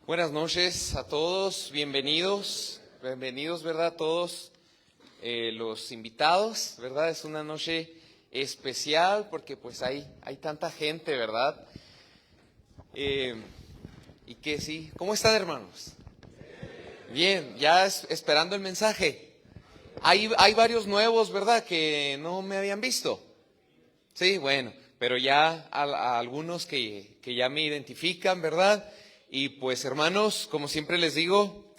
Buenas noches a todos, bienvenidos, ¿verdad? Todos los invitados, ¿verdad? Es una noche especial porque pues hay tanta gente, ¿verdad? Y que sí, ¿cómo están, hermanos? Bien, ya esperando el mensaje. Hay varios nuevos, ¿verdad? Que no me habían visto. Sí, bueno, pero ya a algunos que ya me identifican, ¿verdad? Y pues, hermanos, como siempre les digo,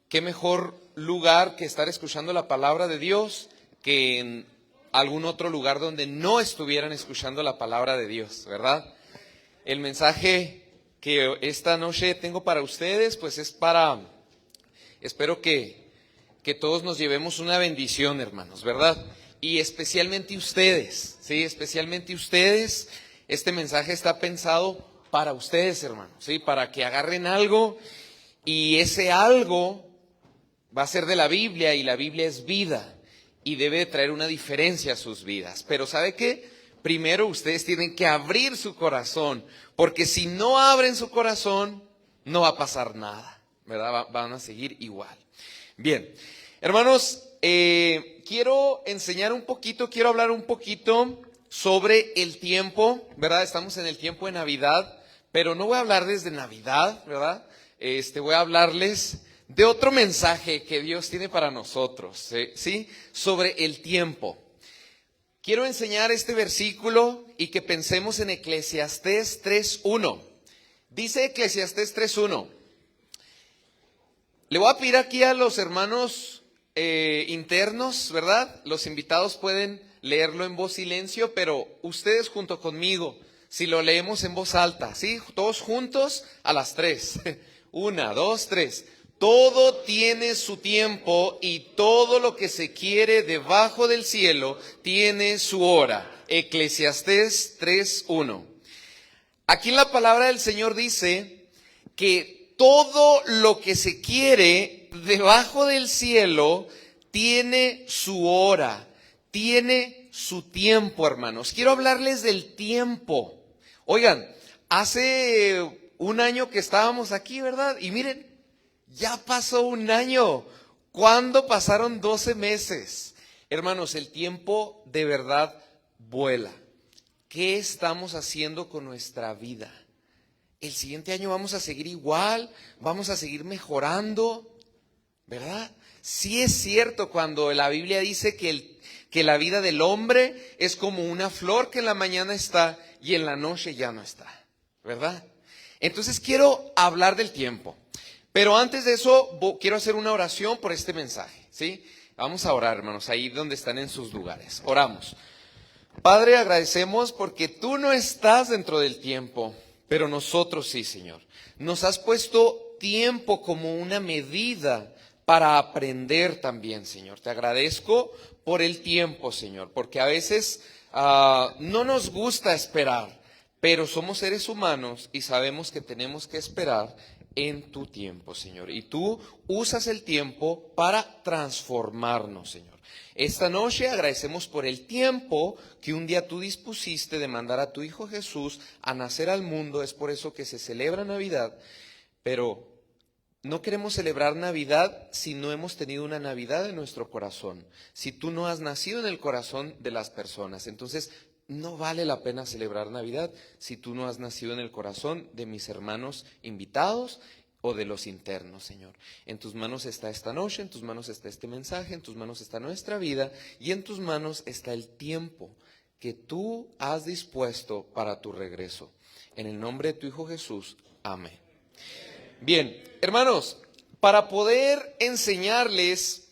qué mejor lugar que estar escuchando la palabra de Dios que en algún otro lugar donde no estuvieran escuchando la palabra de Dios, ¿verdad? El mensaje que esta noche tengo para ustedes, pues espero que todos nos llevemos una bendición, hermanos, ¿verdad? Y especialmente ustedes, ¿sí? Especialmente ustedes, este mensaje está pensado para ustedes, hermanos, ¿sí? Para que agarren algo y ese algo va a ser de la Biblia y la Biblia es vida y debe traer una diferencia a sus vidas. Pero ¿sabe qué? Primero ustedes tienen que abrir su corazón, porque si no abren su corazón, no va a pasar nada, ¿verdad? Van a seguir igual. Bien, hermanos, quiero hablar un poquito sobre el tiempo, ¿verdad? Estamos en el tiempo de Navidad, pero no voy a hablar desde Navidad, ¿verdad? Voy a hablarles de otro mensaje que Dios tiene para nosotros, ¿sí? Sobre el tiempo. Quiero enseñar este versículo y que pensemos en Eclesiastés 3:1. Dice Eclesiastés 3:1. Le voy a pedir aquí a los hermanos internos, ¿verdad? Los invitados pueden leerlo en voz silencio, pero ustedes junto conmigo, si lo leemos en voz alta, ¿sí? Todos juntos a las 3. 1, 2, 3. Todo tiene su tiempo y todo lo que se quiere debajo del cielo tiene su hora. Eclesiastés 3:1. Aquí en la palabra del Señor dice que todo lo que se quiere debajo del cielo tiene su hora, tiene su tiempo, hermanos. Quiero hablarles del tiempo. Oigan, hace un año que estábamos aquí, ¿verdad? Y miren, ya pasó un año. ¿Cuándo pasaron 12 meses? Hermanos, el tiempo de verdad vuela. ¿Qué estamos haciendo con nuestra vida? El siguiente año vamos a seguir igual, vamos a seguir mejorando, ¿verdad? Sí es cierto cuando la Biblia dice que la vida del hombre es como una flor que en la mañana está y en la noche ya no está, ¿verdad? Entonces quiero hablar del tiempo, pero antes de eso quiero hacer una oración por este mensaje, ¿sí? Vamos a orar, hermanos, ahí donde están en sus lugares. Oramos. Padre, agradecemos porque tú no estás dentro del tiempo, pero nosotros sí, Señor. Nos has puesto tiempo como una medida para aprender también, Señor. Te agradezco por el tiempo, Señor, porque a veces no nos gusta esperar, pero somos seres humanos y sabemos que tenemos que esperar en tu tiempo, Señor. Y tú usas el tiempo para transformarnos, Señor. Esta noche agradecemos por el tiempo que un día tú dispusiste de mandar a tu Hijo Jesús a nacer al mundo. Es por eso que se celebra Navidad, pero no queremos celebrar Navidad si no hemos tenido una Navidad en nuestro corazón. Si tú no has nacido en el corazón de las personas, entonces no vale la pena celebrar Navidad si tú no has nacido en el corazón de mis hermanos invitados o de los internos, Señor. En tus manos está esta noche, en tus manos está este mensaje, en tus manos está nuestra vida y en tus manos está el tiempo que tú has dispuesto para tu regreso. En el nombre de tu Hijo Jesús, amén. Bien, hermanos, para poder enseñarles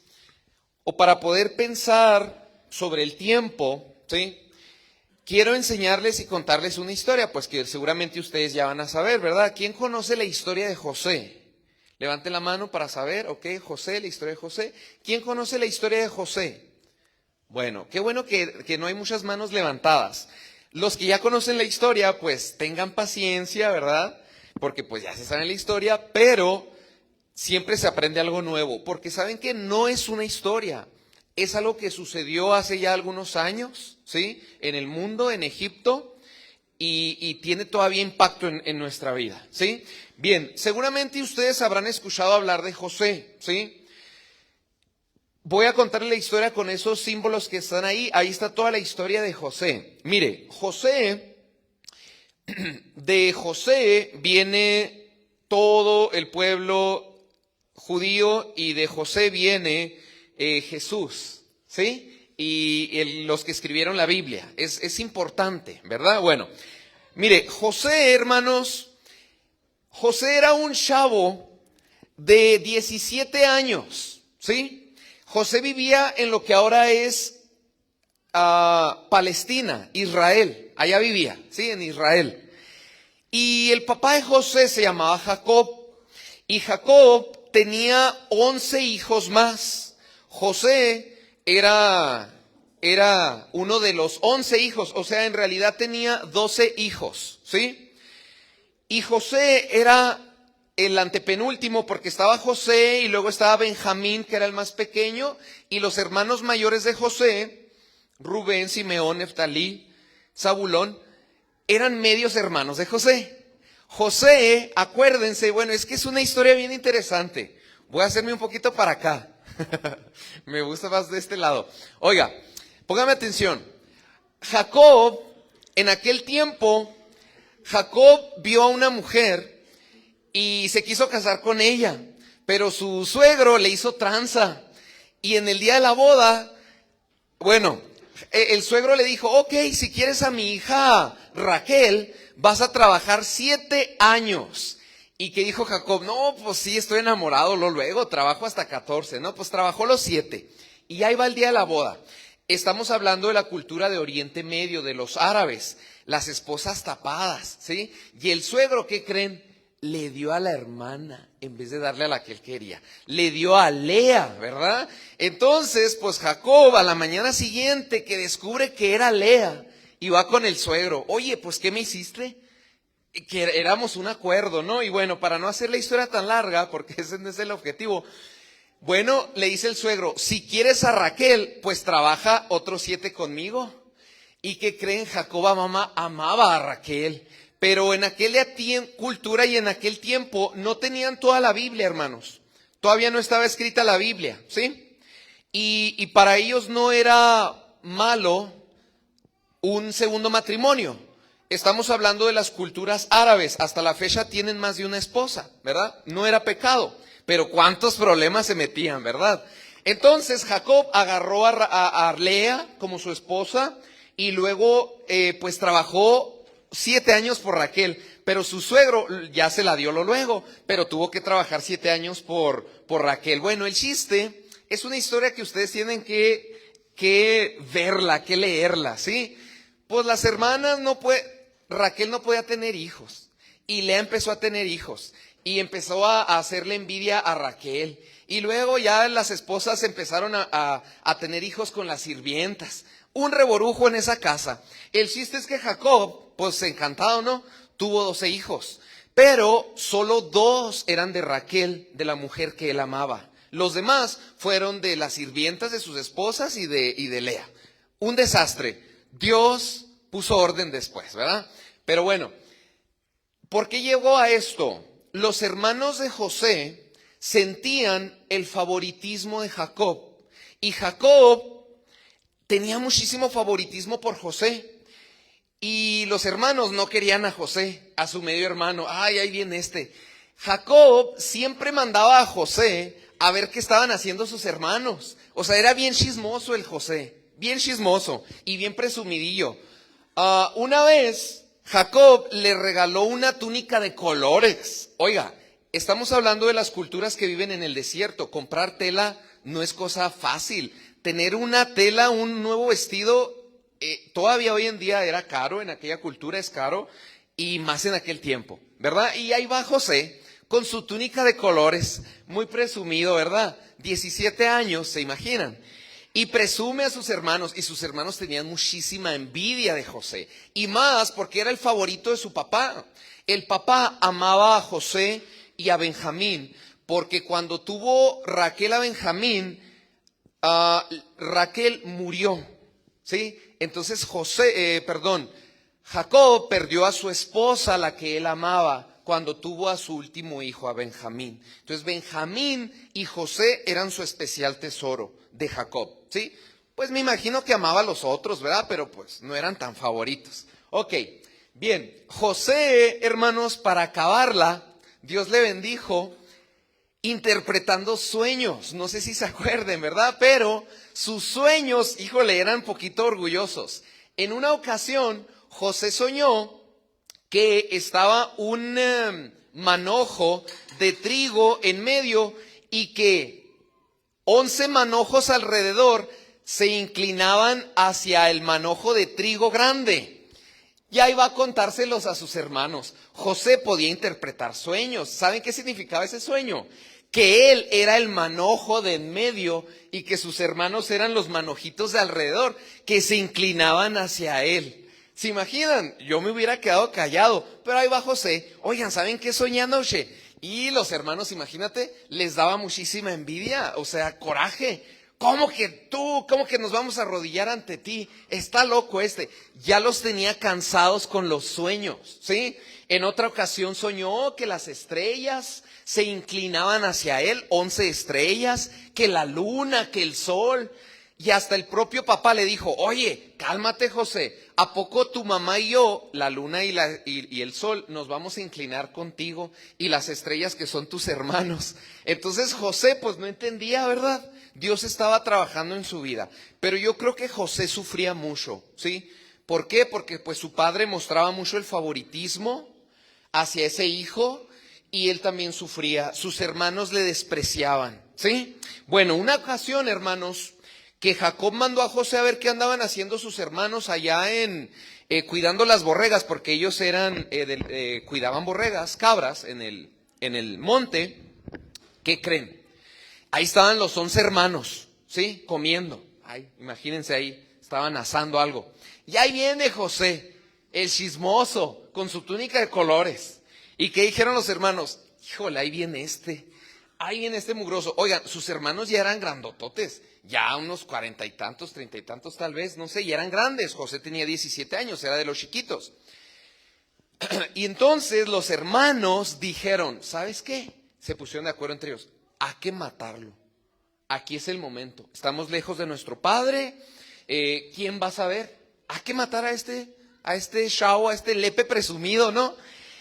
o para poder pensar sobre el tiempo, ¿sí? Quiero enseñarles y contarles una historia, pues que seguramente ustedes ya van a saber, ¿verdad? ¿Quién conoce la historia de José? Levante la mano para saber, ok, José, la historia de José. ¿Quién conoce la historia de José? Bueno, qué bueno que no hay muchas manos levantadas. Los que ya conocen la historia, pues tengan paciencia, ¿verdad? Porque pues ya se sabe la historia, pero siempre se aprende algo nuevo, porque saben que no es una historia. Es algo que sucedió hace ya algunos años, ¿sí? En el mundo, en Egipto, y tiene todavía impacto en nuestra vida, ¿sí? Bien, seguramente ustedes habrán escuchado hablar de José, ¿sí? Voy a contarles la historia con esos símbolos que están ahí. Ahí está toda la historia de José. Mire, de José viene todo el pueblo judío y de José viene Jesús, ¿sí? Y los que escribieron la Biblia. Es importante, ¿verdad? Bueno, mire, José, hermanos, José era un chavo de 17 años, ¿sí? José vivía en lo que ahora es Palestina, Israel. Allá vivía, ¿sí? En Israel. Y el papá de José se llamaba Jacob. Y Jacob tenía 11 hijos más. José era uno de los 11 hijos, o sea, en realidad tenía 12 hijos, ¿sí? Y José era el antepenúltimo porque estaba José y luego estaba Benjamín, que era el más pequeño, y los hermanos mayores de José, Rubén, Simeón, Neftalí, Zabulón, eran medios hermanos de José. José, acuérdense, bueno, es que es una historia bien interesante. Voy a hacerme un poquito para acá. Me gusta más de este lado. Oiga, póngame atención. Jacob, en aquel tiempo, Jacob vio a una mujer y se quiso casar con ella, pero su suegro le hizo tranza. Y en el día de la boda, bueno, el suegro le dijo, ok, si quieres a mi hija Raquel, vas a trabajar 7 años. ¿Y qué dijo Jacob? No, pues sí, estoy enamorado, luego trabajo hasta 14, ¿no? Pues trabajó los 7. Y ahí va el día de la boda. Estamos hablando de la cultura de Oriente Medio, de los árabes, las esposas tapadas, ¿sí? Y el suegro, ¿qué creen? Le dio a la hermana en vez de darle a la que él quería. Le dio a Lea, ¿verdad? Entonces, pues Jacob a la mañana siguiente que descubre que era Lea y va con el suegro. Oye, pues ¿qué me hiciste? Que éramos un acuerdo, ¿no? Y bueno, para no hacer la historia tan larga, porque ese no es el objetivo, bueno, le dice el suegro, si quieres a Raquel, pues trabaja otros 7 conmigo. ¿Y qué creen? Jacob, mamá, amaba a Raquel. Pero en aquella cultura y en aquel tiempo no tenían toda la Biblia, hermanos. Todavía no estaba escrita la Biblia, ¿sí? Y para ellos no era malo un segundo matrimonio. Estamos hablando de las culturas árabes. Hasta la fecha tienen más de una esposa, ¿verdad? No era pecado. Pero cuántos problemas se metían, ¿verdad? Entonces Jacob agarró a Lea como su esposa y luego pues trabajó 7 años por Raquel, pero su suegro ya se la dio luego, pero tuvo que trabajar 7 años por Raquel. Bueno, el chiste es una historia que ustedes tienen que verla, que leerla, ¿sí? Pues las hermanas Raquel no podía tener hijos y Lea empezó a tener hijos y empezó a hacerle envidia a Raquel. Y luego ya las esposas empezaron a tener hijos con las sirvientas. Un revorujo en esa casa. El chiste es que Jacob, pues encantado, ¿no? Tuvo 12 hijos. Pero solo 2 eran de Raquel, de la mujer que él amaba. Los demás fueron de las sirvientas de sus esposas y de Lea. Un desastre. Dios puso orden después, ¿verdad? Pero bueno, ¿por qué llegó a esto? Los hermanos de José sentían el favoritismo de Jacob. Y Jacob tenía muchísimo favoritismo por José. Y los hermanos no querían a José, a su medio hermano. Ay, ahí viene este. Jacob siempre mandaba a José a ver qué estaban haciendo sus hermanos. O sea, era bien chismoso el José. Bien chismoso y bien presumidillo. Una vez Jacob le regaló una túnica de colores. Oiga, estamos hablando de las culturas que viven en el desierto. Comprar tela no es cosa fácil. Tener una tela, un nuevo vestido, todavía hoy en día era caro, en aquella cultura es caro, y más en aquel tiempo, ¿verdad? Y ahí va José con su túnica de colores, muy presumido, ¿verdad? 17 años, ¿se imaginan? Y presume a sus hermanos, y sus hermanos tenían muchísima envidia de José, y más porque era el favorito de su papá. El papá amaba a José y a Benjamín, porque cuando tuvo Raquel a Benjamín, Raquel murió, ¿sí? Entonces Jacob perdió a su esposa, la que él amaba, cuando tuvo a su último hijo, a Benjamín. Entonces Benjamín y José eran su especial tesoro de Jacob, ¿sí? Pues me imagino que amaba a los otros, ¿verdad? Pero pues no eran tan favoritos. Ok, bien, José, hermanos, para acabarla, Dios le bendijo interpretando sueños. No sé si se acuerden, ¿verdad? Pero sus sueños, híjole, eran un poquito orgullosos. En una ocasión, José soñó que estaba un manojo de trigo en medio y que 11 manojos alrededor se inclinaban hacia el manojo de trigo grande. Y ahí va a contárselos a sus hermanos. José podía interpretar sueños. ¿Saben qué significaba ese sueño? Que él era el manojo de en medio y que sus hermanos eran los manojitos de alrededor que se inclinaban hacia él. ¿Se imaginan? Yo me hubiera quedado callado, pero ahí va José. Oigan, ¿saben qué soñé anoche? Y los hermanos, imagínate, les daba muchísima envidia, o sea, coraje. ¿Cómo que tú? ¿Cómo que nos vamos a arrodillar ante ti? Está loco este. Ya los tenía cansados con los sueños, ¿sí? En otra ocasión soñó que las estrellas se inclinaban hacia él, 11 estrellas, que la luna, que el sol. Y hasta el propio papá le dijo, oye, cálmate José, ¿a poco tu mamá y yo, la luna y el sol, nos vamos a inclinar contigo y las estrellas que son tus hermanos? Entonces José pues no entendía, ¿verdad? Dios estaba trabajando en su vida, pero yo creo que José sufría mucho, ¿sí? ¿Por qué? Porque pues su padre mostraba mucho el favoritismo hacia ese hijo y él también sufría, sus hermanos le despreciaban, ¿sí? Bueno, una ocasión, hermanos, que Jacob mandó a José a ver qué andaban haciendo sus hermanos allá cuidando las borregas, porque ellos cuidaban borregas, cabras, en el monte. ¿Qué creen? Ahí estaban los 11 hermanos, ¿sí? Comiendo. Ay, imagínense ahí, estaban asando algo. Y ahí viene José, el chismoso, con su túnica de colores. ¿Y qué dijeron los hermanos? Híjole, ahí viene este mugroso. Oigan, sus hermanos ya eran grandototes, ya unos 40 y tantos, 30 y tantos tal vez, no sé, ya eran grandes. José tenía 17 años, era de los chiquitos. Y entonces los hermanos dijeron, ¿sabes qué? Se pusieron de acuerdo entre ellos, hay que matarlo. Aquí es el momento, estamos lejos de nuestro padre, ¿quién va a saber? Hay que matar a este chavo, a este lepe presumido, ¿no?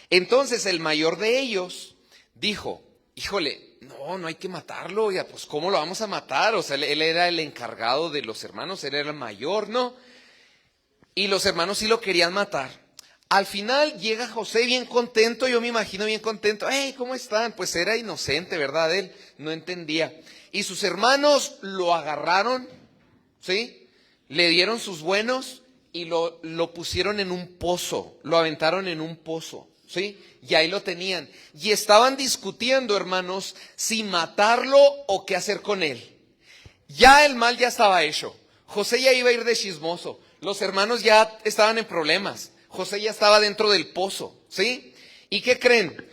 Entonces el mayor de ellos dijo, híjole, no hay que matarlo, oiga, pues ¿cómo lo vamos a matar? O sea, él era el encargado de los hermanos, él era el mayor, ¿no? Y los hermanos sí lo querían matar. Al final llega José bien contento, yo me imagino bien contento. ¡Hey! ¿Cómo están? Pues era inocente, ¿verdad? Él no entendía. Y sus hermanos lo agarraron, ¿sí? Le dieron sus buenos y lo pusieron en un pozo, lo aventaron en un pozo, ¿sí? Y ahí lo tenían. Y estaban discutiendo, hermanos, si matarlo o qué hacer con él. Ya el mal ya estaba hecho. José ya iba a ir de chismoso. Los hermanos ya estaban en problemas. José ya estaba dentro del pozo, ¿sí? ¿Y qué creen?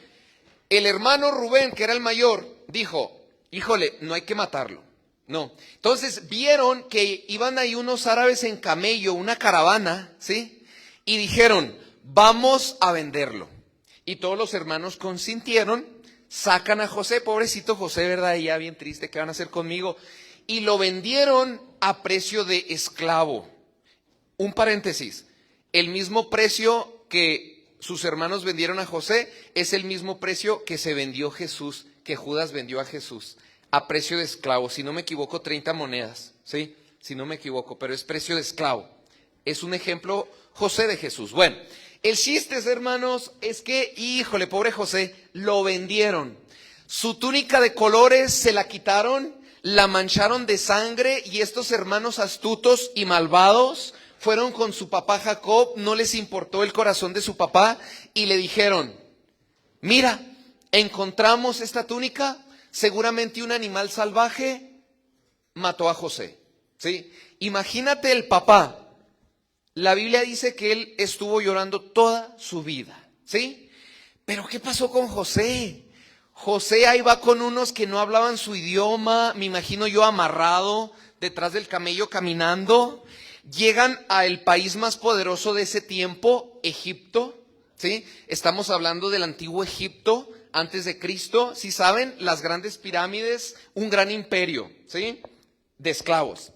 El hermano Rubén, que era el mayor, dijo, híjole, no hay que matarlo. No. Entonces vieron que iban ahí unos árabes en camello, una caravana, ¿sí? Y dijeron, vamos a venderlo. Y todos los hermanos consintieron, sacan a José, pobrecito José, ¿verdad? Y ya bien triste, ¿qué van a hacer conmigo? Y lo vendieron a precio de esclavo. Un paréntesis, el mismo precio que sus hermanos vendieron a José es el mismo precio que se vendió Jesús, que Judas vendió a Jesús, a precio de esclavo. Si no me equivoco, 30 monedas, ¿sí? Si no me equivoco, pero es precio de esclavo. Es un ejemplo José de Jesús. Bueno, el chiste, hermanos, es que, híjole, pobre José, lo vendieron. Su túnica de colores se la quitaron, la mancharon de sangre y estos hermanos astutos y malvados fueron con su papá Jacob, no les importó el corazón de su papá y le dijeron, mira, encontramos esta túnica, seguramente un animal salvaje mató a José, ¿sí? Imagínate el papá. La Biblia dice que él estuvo llorando toda su vida, ¿sí? Pero ¿qué pasó con José? José ahí va con unos que no hablaban su idioma, me imagino yo amarrado detrás del camello caminando. llegan al país más poderoso de ese tiempo, Egipto, ¿sí? Estamos hablando del antiguo Egipto, antes de Cristo, ¿sí saben? Las grandes pirámides, un gran imperio, ¿sí? De esclavos.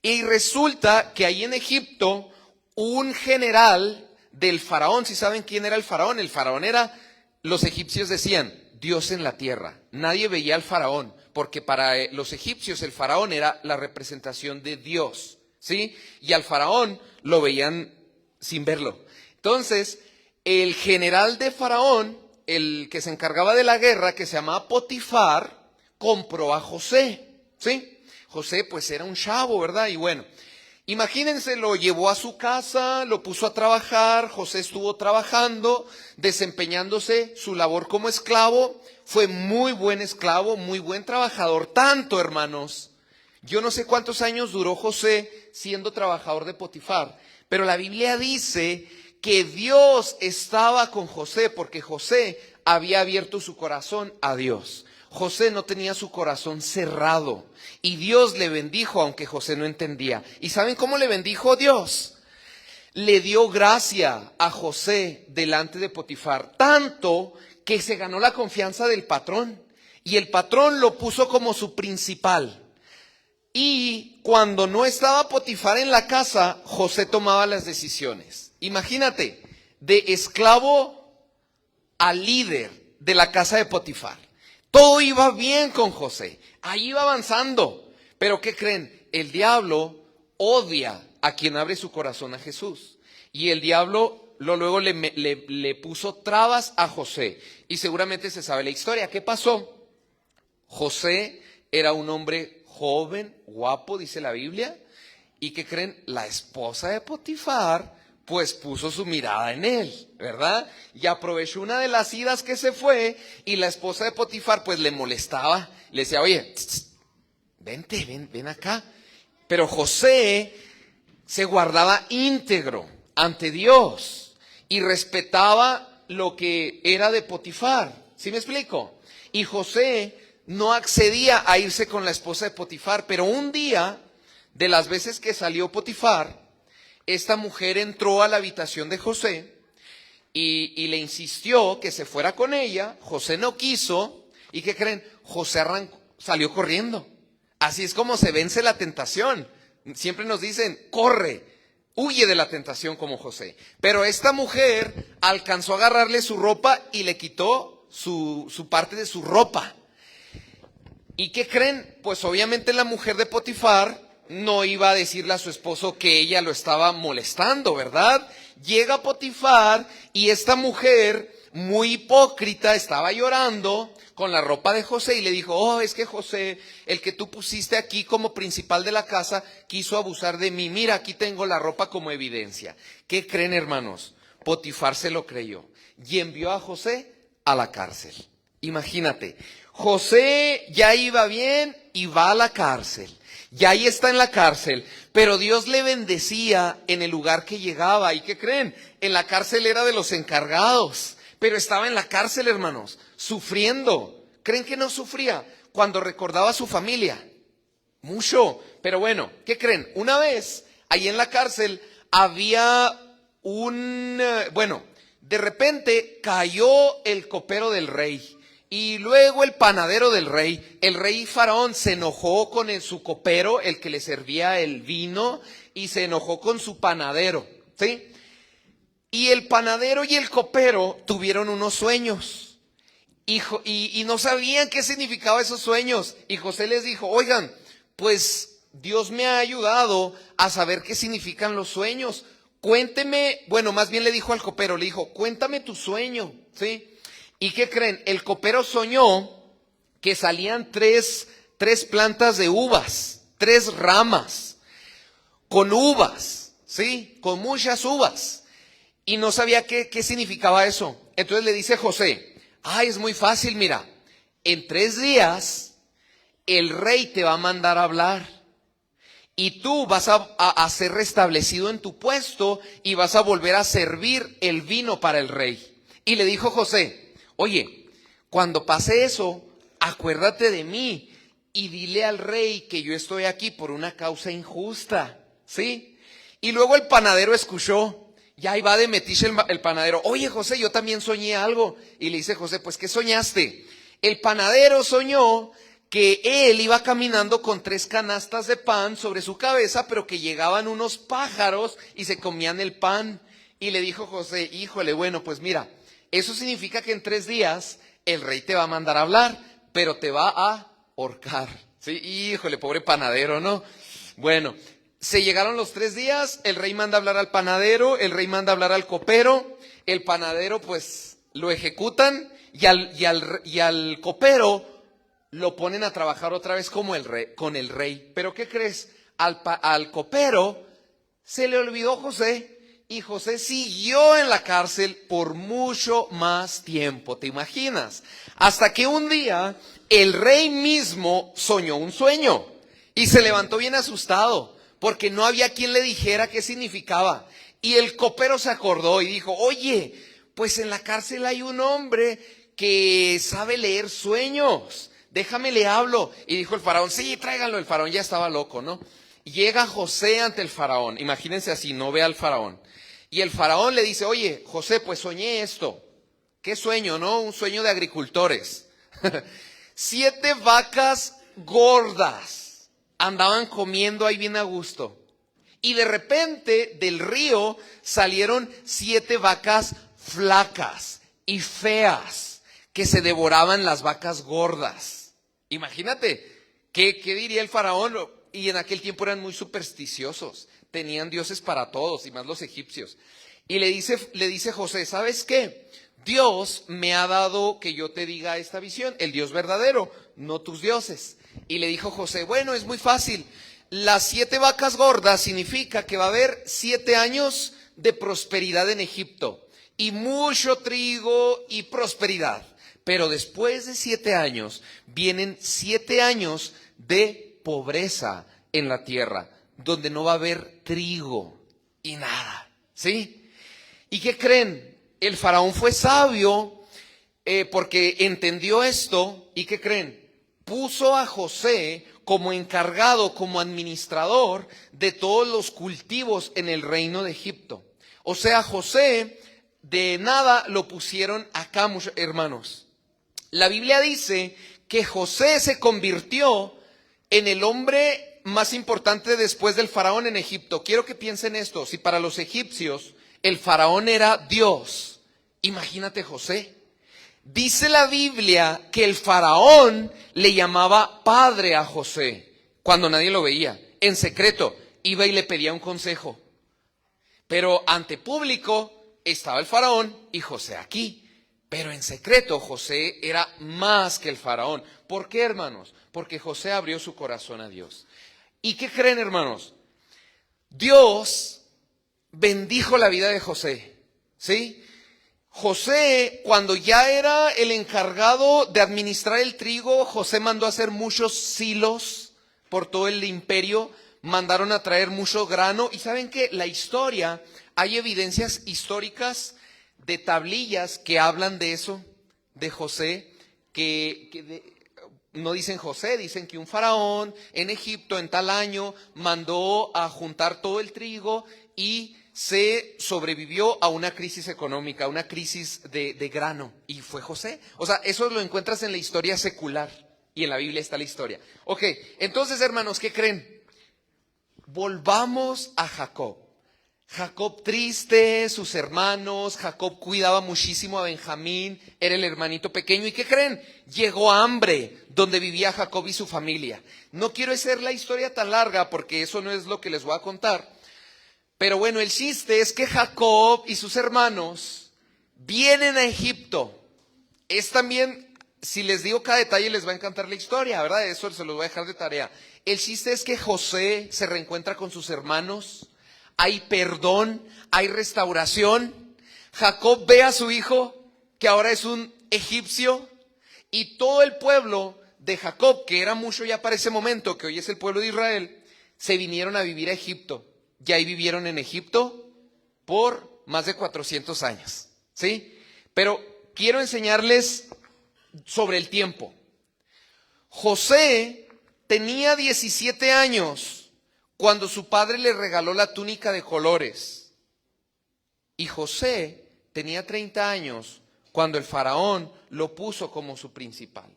Y resulta que ahí en Egipto, un general del faraón, ¿sí saben quién era el faraón? El faraón era, los egipcios decían, Dios en la tierra. Nadie veía al faraón, porque para los egipcios el faraón era la representación de Dios, ¿sí? Y al faraón lo veían sin verlo. Entonces, el general de faraón, el que se encargaba de la guerra, que se llamaba Potifar, compró a José, ¿sí? José pues era un chavo, ¿verdad? Y bueno, imagínense, lo llevó a su casa, lo puso a trabajar. José estuvo trabajando, desempeñándose su labor como esclavo. Fue muy buen esclavo, muy buen trabajador. Tanto, hermanos, yo no sé cuántos años duró José siendo trabajador de Potifar, pero la Biblia dice que Dios estaba con José porque José había abierto su corazón a Dios. José no tenía su corazón cerrado y Dios le bendijo aunque José no entendía. ¿Y saben cómo le bendijo Dios? Le dio gracia a José delante de Potifar, tanto que se ganó la confianza del patrón y el patrón lo puso como su principal. Y cuando no estaba Potifar en la casa, José tomaba las decisiones. Imagínate, de esclavo a líder de la casa de Potifar. Todo iba bien con José, ahí iba avanzando. Pero ¿qué creen? El diablo odia a quien abre su corazón a Jesús. Y el diablo luego le puso trabas a José. Y seguramente se sabe la historia. ¿Qué pasó? José era un hombre joven, guapo, dice la Biblia. ¿Y qué creen? La esposa de Potifar pues puso su mirada en él, ¿verdad? Y aprovechó una de las idas que se fue y la esposa de Potifar pues le molestaba. Le decía, oye, vente, ven acá. Pero José se guardaba íntegro ante Dios y respetaba lo que era de Potifar. ¿Sí me explico? Y José no accedía a irse con la esposa de Potifar, pero un día, de las veces que salió Potifar, esta mujer entró a la habitación de José y le insistió que se fuera con ella. José no quiso. ¿Y qué creen? José salió corriendo. Así es como se vence la tentación. Siempre nos dicen, corre, huye de la tentación como José. Pero esta mujer alcanzó a agarrarle su ropa y le quitó su parte de su ropa. ¿Y qué creen? Pues obviamente la mujer de Potifar no iba a decirle a su esposo que ella lo estaba molestando, ¿verdad? Llega Potifar y esta mujer, muy hipócrita, estaba llorando con la ropa de José y le dijo, oh, es que José, el que tú pusiste aquí como principal de la casa, quiso abusar de mí. Mira, aquí tengo la ropa como evidencia. ¿Qué creen, hermanos? Potifar se lo creyó y envió a José a la cárcel. Imagínate, José ya iba bien y va a la cárcel. Y ahí está en la cárcel, pero Dios le bendecía en el lugar que llegaba. ¿Y qué creen? En la cárcel era de los encargados, pero estaba en la cárcel, hermanos, sufriendo. ¿Creen que no sufría cuando recordaba a su familia? Mucho, pero bueno, ¿qué creen? Una vez, ahí en la cárcel, había de repente cayó el copero del rey. Y luego el panadero del rey, el rey faraón, se enojó con su copero, el que le servía el vino, y se enojó con su panadero, ¿sí? Y el panadero y el copero tuvieron unos sueños, y no sabían qué significaban esos sueños. Y José les dijo, oigan, pues Dios me ha ayudado a saber qué significan los sueños. Cuénteme, más bien le dijo al copero, le dijo, cuéntame tu sueño, ¿sí? ¿Y qué creen? El copero soñó que salían tres plantas de uvas, 3 ramas, con uvas, ¿sí? Con muchas uvas. Y no sabía qué significaba eso. Entonces le dice José, es muy fácil, mira, en 3 días el rey te va a mandar a hablar. Y tú vas a ser restablecido en tu puesto y vas a volver a servir el vino para el rey. Y le dijo José, oye, cuando pase eso, acuérdate de mí y dile al rey que yo estoy aquí por una causa injusta, ¿sí? Y luego el panadero escuchó. Y ahí va de metiche el panadero. Oye, José, yo también soñé algo. Y le dice José, pues, ¿qué soñaste? El panadero soñó que él iba caminando con 3 canastas de pan sobre su cabeza, pero que llegaban unos pájaros y se comían el pan. Y le dijo José, híjole, bueno, pues mira, eso significa que en 3 días el rey te va a mandar a hablar, pero te va a ahorcar. ¿Sí? Híjole, pobre panadero, ¿no? Bueno, se llegaron los 3 días, el rey manda a hablar al panadero, el rey manda a hablar al copero, el panadero pues lo ejecutan y al copero lo ponen a trabajar otra vez como con el rey. Pero ¿qué crees? Al copero se le olvidó José y José siguió en la cárcel por mucho más tiempo, ¿te imaginas? Hasta que un día el rey mismo soñó un sueño y se levantó bien asustado porque no había quien le dijera qué significaba. Y el copero se acordó y dijo, oye, pues en la cárcel hay un hombre que sabe leer sueños. Déjame le hablo. Y dijo el faraón, sí, tráiganlo. El faraón ya estaba loco, ¿no? Llega José ante el faraón. Imagínense así, no ve al faraón. Y el faraón le dice, oye, José, pues soñé esto. ¿Qué sueño, no? Un sueño de agricultores. 7 vacas gordas andaban comiendo ahí bien a gusto. Y de repente del río salieron 7 vacas flacas y feas que se devoraban las vacas gordas. Imagínate, ¿qué diría el faraón? Y en aquel tiempo eran muy supersticiosos, tenían dioses para todos y más los egipcios. Y le dice José, ¿sabes qué? Dios me ha dado que yo te diga esta visión, el Dios verdadero, no tus dioses. Y le dijo José, bueno, es muy fácil. Las 7 vacas gordas significa que va a haber 7 años de prosperidad en Egipto y mucho trigo y prosperidad. Pero después de 7 años vienen 7 años de pobreza en la tierra, donde no va a haber trigo y nada, ¿sí? ¿Y qué creen? El faraón fue sabio porque entendió esto. ¿Y qué creen? Puso a José como encargado, como administrador de todos los cultivos en el reino de Egipto. O sea, José de nada lo pusieron acá, hermanos. La Biblia dice que José se convirtió en el hombre más importante después del faraón en Egipto. Quiero que piensen esto, si para los egipcios el faraón era Dios, imagínate José. Dice la Biblia que el faraón le llamaba padre a José cuando nadie lo veía. En secreto iba y le pedía un consejo. Pero ante público estaba el faraón y José aquí. Pero en secreto José era más que el faraón. ¿Por qué, hermanos? Porque José abrió su corazón a Dios. ¿Y qué creen, hermanos? Dios bendijo la vida de José, ¿sí? José, cuando ya era el encargado de administrar el trigo, José mandó a hacer muchos silos por todo el imperio, mandaron a traer mucho grano. Y ¿saben qué? La historia, hay evidencias históricas de tablillas que hablan de eso, de José, no dicen José, dicen que un faraón en Egipto en tal año mandó a juntar todo el trigo y se sobrevivió a una crisis económica, a una crisis de grano, y fue José. O sea, eso lo encuentras en la historia secular y en la Biblia está la historia. Ok, entonces, hermanos, ¿qué creen? Volvamos a Jacob. Jacob triste, sus hermanos, Jacob cuidaba muchísimo a Benjamín, era el hermanito pequeño. ¿Y qué creen? Llegó hambre donde vivía Jacob y su familia. No quiero hacer la historia tan larga porque eso no es lo que les voy a contar. Pero bueno, el chiste es que Jacob y sus hermanos vienen a Egipto. Es también, si les digo cada detalle les va a encantar la historia, ¿verdad? Eso se los voy a dejar de tarea. El chiste es que José se reencuentra con sus hermanos. Hay perdón, hay restauración. Jacob ve a su hijo, que ahora es un egipcio, y todo el pueblo de Jacob, que era mucho ya para ese momento, que hoy es el pueblo de Israel, se vinieron a vivir a Egipto. Y ahí vivieron en Egipto por más de 400 años, ¿sí? Pero quiero enseñarles sobre el tiempo. José tenía 17 años cuando su padre le regaló la túnica de colores. Y José tenía 30 años cuando el faraón lo puso como su principal.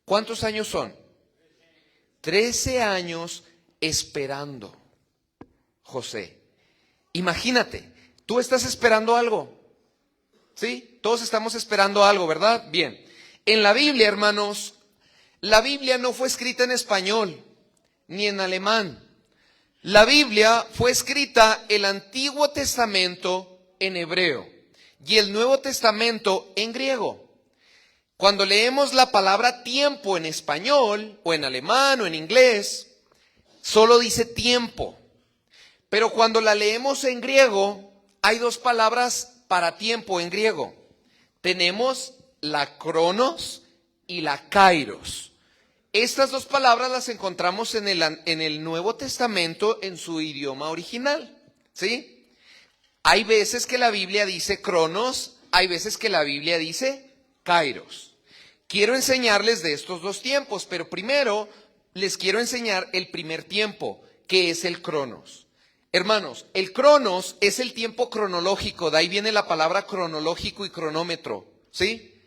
¿Cuántos años son? 13 años esperando José. Imagínate, tú estás esperando algo. ¿Sí? Todos estamos esperando algo, ¿verdad? Bien. En la Biblia, hermanos, la Biblia no fue escrita en español ni en alemán. La Biblia fue escrita el Antiguo Testamento en hebreo y el Nuevo Testamento en griego. Cuando leemos la palabra tiempo en español o en alemán o en inglés, solo dice tiempo. Pero cuando la leemos en griego, hay dos palabras para tiempo en griego. Tenemos la cronos y la kairos. Estas dos palabras las encontramos en el Nuevo Testamento en su idioma original, ¿sí? Hay veces que la Biblia dice cronos, hay veces que la Biblia dice kairos. Quiero enseñarles de estos dos tiempos, pero primero les quiero enseñar el primer tiempo, que es el cronos. Hermanos, el cronos es el tiempo cronológico, de ahí viene la palabra cronológico y cronómetro, ¿sí?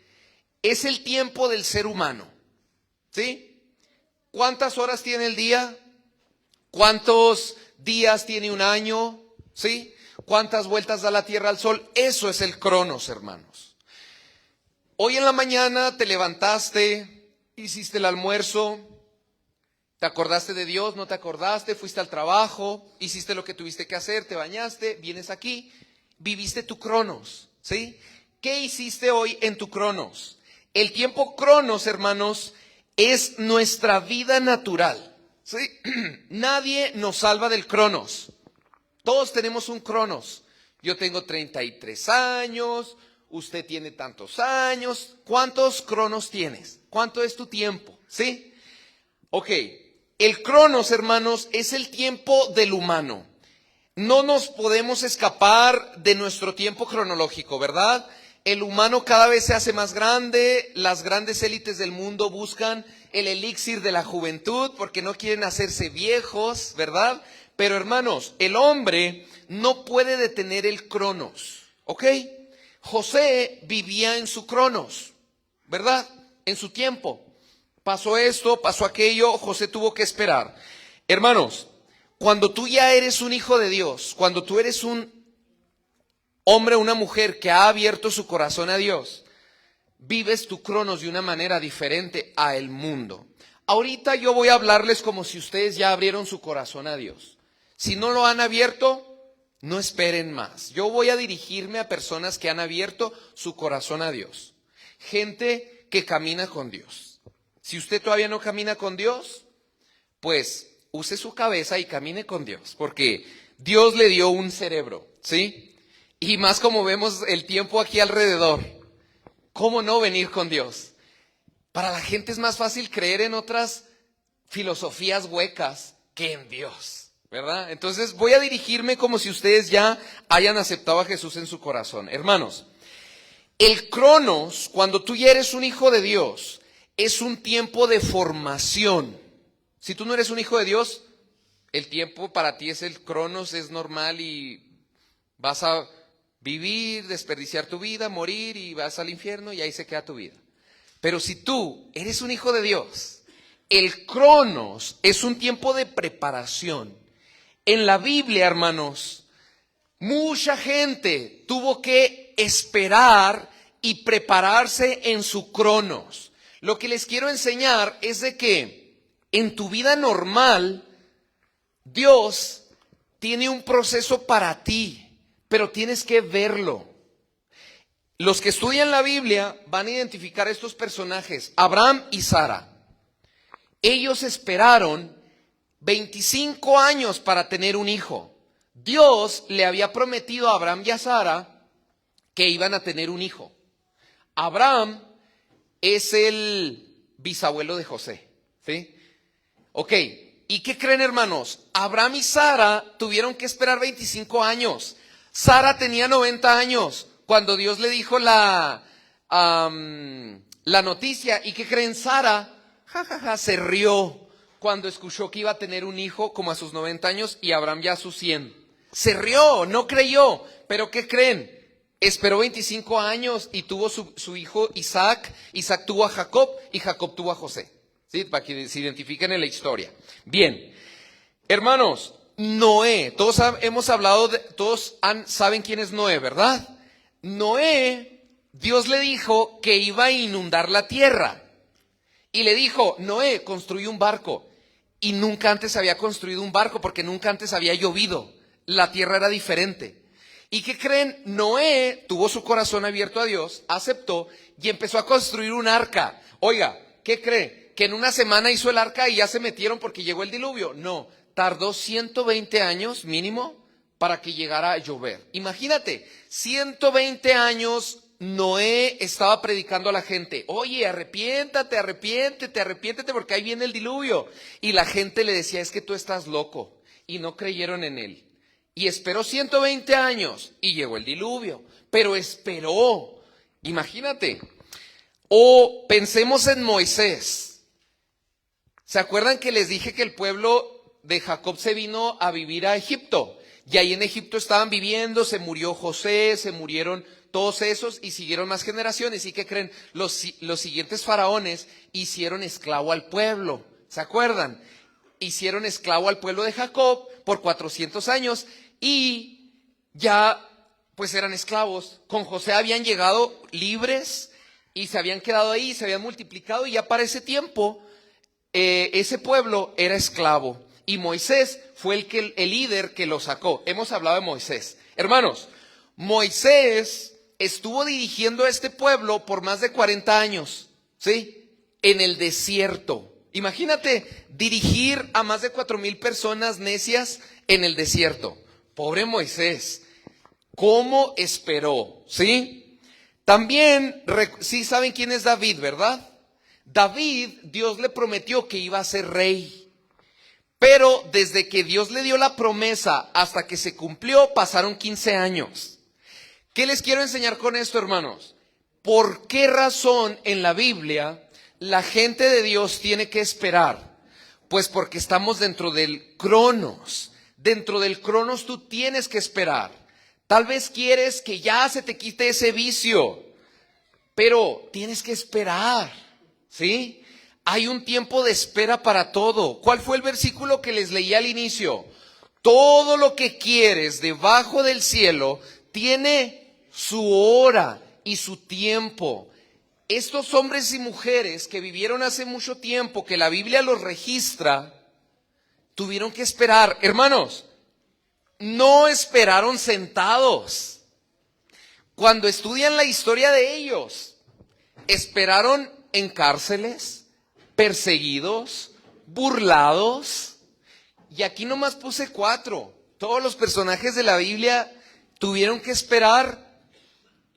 Es el tiempo del ser humano, ¿sí? ¿Cuántas horas tiene el día? ¿Cuántos días tiene un año? ¿Sí? ¿Cuántas vueltas da la Tierra al Sol? Eso es el cronos, hermanos. Hoy en la mañana te levantaste, hiciste el almuerzo, te acordaste de Dios, no te acordaste, fuiste al trabajo, hiciste lo que tuviste que hacer, te bañaste, vienes aquí, viviste tu cronos, ¿sí? ¿Qué hiciste hoy en tu cronos? El tiempo cronos, hermanos, es nuestra vida natural, ¿sí? Nadie nos salva del cronos. Todos tenemos un cronos. Yo tengo 33 años, usted tiene tantos años. ¿Cuántos cronos tienes? ¿Cuánto es tu tiempo? ¿Sí? Ok, el cronos, hermanos, es el tiempo del humano. No nos podemos escapar de nuestro tiempo cronológico, ¿verdad? El humano cada vez se hace más grande, las grandes élites del mundo buscan el elixir de la juventud porque no quieren hacerse viejos, ¿verdad? Pero hermanos, el hombre no puede detener el cronos, ¿ok? José vivía en su cronos, ¿verdad? En su tiempo. Pasó esto, pasó aquello, José tuvo que esperar. Hermanos, cuando tú ya eres un hijo de Dios, cuando tú eres un hombre o una mujer que ha abierto su corazón a Dios, vives tu cronos de una manera diferente a el mundo. Ahorita yo voy a hablarles como si ustedes ya abrieron su corazón a Dios. Si no lo han abierto, no esperen más. Yo voy a dirigirme a personas que han abierto su corazón a Dios. Gente que camina con Dios. Si usted todavía no camina con Dios, pues use su cabeza y camine con Dios, porque Dios le dio un cerebro, ¿sí? Y más como vemos el tiempo aquí alrededor, ¿cómo no venir con Dios? Para la gente es más fácil creer en otras filosofías huecas que en Dios, ¿verdad? Entonces voy a dirigirme como si ustedes ya hayan aceptado a Jesús en su corazón. Hermanos, el cronos, cuando tú ya eres un hijo de Dios, es un tiempo de formación. Si tú no eres un hijo de Dios, el tiempo para ti es el cronos, es normal y vas a vivir, desperdiciar tu vida, morir y vas al infierno y ahí se queda tu vida. Pero si tú eres un hijo de Dios, el cronos es un tiempo de preparación. En la Biblia, hermanos, mucha gente tuvo que esperar y prepararse en su cronos. Lo que les quiero enseñar es de que en tu vida normal, Dios tiene un proceso para ti, pero tienes que verlo. Los que estudian la Biblia van a identificar estos personajes, Abraham y Sara. Ellos esperaron 25 años para tener un hijo. Dios le había prometido a Abraham y a Sara que iban a tener un hijo. Abraham es el bisabuelo de José, ¿sí? Ok, ¿y qué creen, hermanos? Abraham y Sara tuvieron que esperar 25 años. Sara tenía 90 años cuando Dios le dijo la noticia. ¿Y qué creen? Sara, se rió cuando escuchó que iba a tener un hijo como a sus 90 años y Abraham ya a sus 100. Se rió, no creyó, pero ¿qué creen? Esperó 25 años y tuvo su hijo Isaac. Isaac tuvo a Jacob y Jacob tuvo a José. ¿Sí? Para que se identifiquen en la historia. Bien, hermanos, Noé, todos hemos hablado, saben quién es Noé, ¿verdad? Noé, Dios le dijo que iba a inundar la tierra. Y le dijo, Noé, construye un barco. Y nunca antes había construido un barco porque nunca antes había llovido. La tierra era diferente. ¿Y qué creen? Noé tuvo su corazón abierto a Dios, aceptó y empezó a construir un arca. Oiga, ¿qué cree? ¿Que en una semana hizo el arca y ya se metieron porque llegó el diluvio? No, tardó 120 años mínimo para que llegara a llover. Imagínate, 120 años Noé estaba predicando a la gente. Oye, arrepiéntete porque ahí viene el diluvio. Y la gente le decía, es que tú estás loco. Y no creyeron en él. Y esperó 120 años y llegó el diluvio. Pero esperó. Imagínate. O pensemos en Moisés. ¿Se acuerdan que les dije que el pueblo de Jacob se vino a vivir a Egipto? Y ahí en Egipto estaban viviendo, se murió José, se murieron todos esos y siguieron más generaciones. ¿Y qué creen? Los siguientes faraones hicieron esclavo al pueblo. ¿Se acuerdan? Hicieron esclavo al pueblo de Jacob por 400 años y ya pues eran esclavos. Con José habían llegado libres y se habían quedado ahí, se habían multiplicado y ya para ese tiempo ese pueblo era esclavo. Y Moisés fue el líder que lo sacó. Hemos hablado de Moisés. Hermanos, Moisés estuvo dirigiendo a este pueblo por más de 40 años, ¿sí? En el desierto. Imagínate dirigir a más de 4,000 personas necias en el desierto. Pobre Moisés, ¿cómo esperó? ¿Sí? También, sí saben quién es David, ¿verdad? David, Dios le prometió que iba a ser rey. Pero desde que Dios le dio la promesa hasta que se cumplió, pasaron 15 años. ¿Qué les quiero enseñar con esto, hermanos? ¿Por qué razón en la Biblia la gente de Dios tiene que esperar? Pues porque estamos dentro del Cronos. Dentro del Cronos tú tienes que esperar. Tal vez quieres que ya se te quite ese vicio, pero tienes que esperar, ¿sí? Hay un tiempo de espera para todo. ¿Cuál fue el versículo que les leí al inicio? Todo lo que quieres debajo del cielo tiene su hora y su tiempo. Estos hombres y mujeres que vivieron hace mucho tiempo, que la Biblia los registra, tuvieron que esperar. Hermanos, no esperaron sentados. Cuando estudian la historia de ellos, esperaron en cárceles, perseguidos, burlados. Y aquí nomás puse 4. Todos los personajes de la Biblia tuvieron que esperar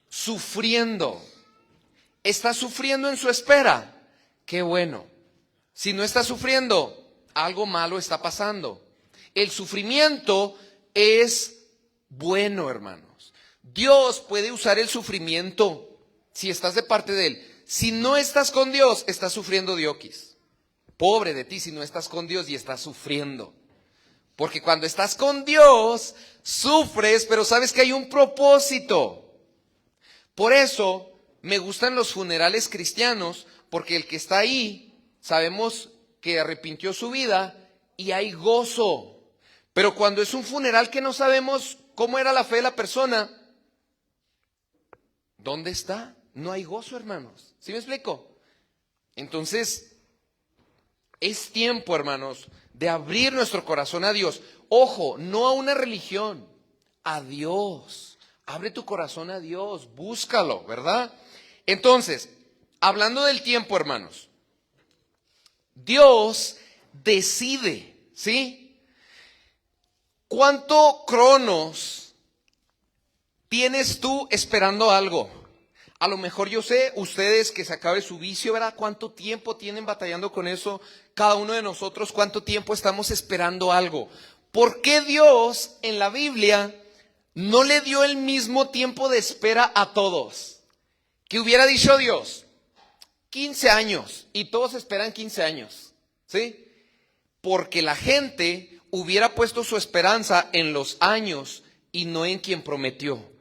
sufriendo. ¿Está sufriendo en su espera? Qué bueno. Si no está sufriendo, algo malo está pasando. El sufrimiento es bueno, hermanos. Dios puede usar el sufrimiento si estás de parte de Él. Si no estás con Dios, estás sufriendo dioquis. Pobre de ti si no estás con Dios y estás sufriendo. Porque cuando estás con Dios, sufres, pero sabes que hay un propósito. Por eso me gustan los funerales cristianos, porque el que está ahí, sabemos que arrepintió su vida y hay gozo. Pero cuando es un funeral que no sabemos cómo era la fe de la persona, ¿dónde está? No hay gozo, hermanos. ¿Sí me explico? Entonces, es tiempo, hermanos, de abrir nuestro corazón a Dios. Ojo, no a una religión, a Dios. Abre tu corazón a Dios, búscalo, ¿verdad? Entonces, hablando del tiempo, hermanos, Dios decide, ¿sí? ¿Cuánto cronos tienes tú esperando algo? A lo mejor yo sé, ustedes que se acabe su vicio, ¿verdad? ¿Cuánto tiempo tienen batallando con eso? Cada uno de nosotros, ¿cuánto tiempo estamos esperando algo? ¿Por qué Dios en la Biblia no le dio el mismo tiempo de espera a todos? ¿Qué hubiera dicho Dios? 15 años, y todos esperan 15 años, ¿sí? porque la gente hubiera puesto su esperanza en los años y no en quien prometió.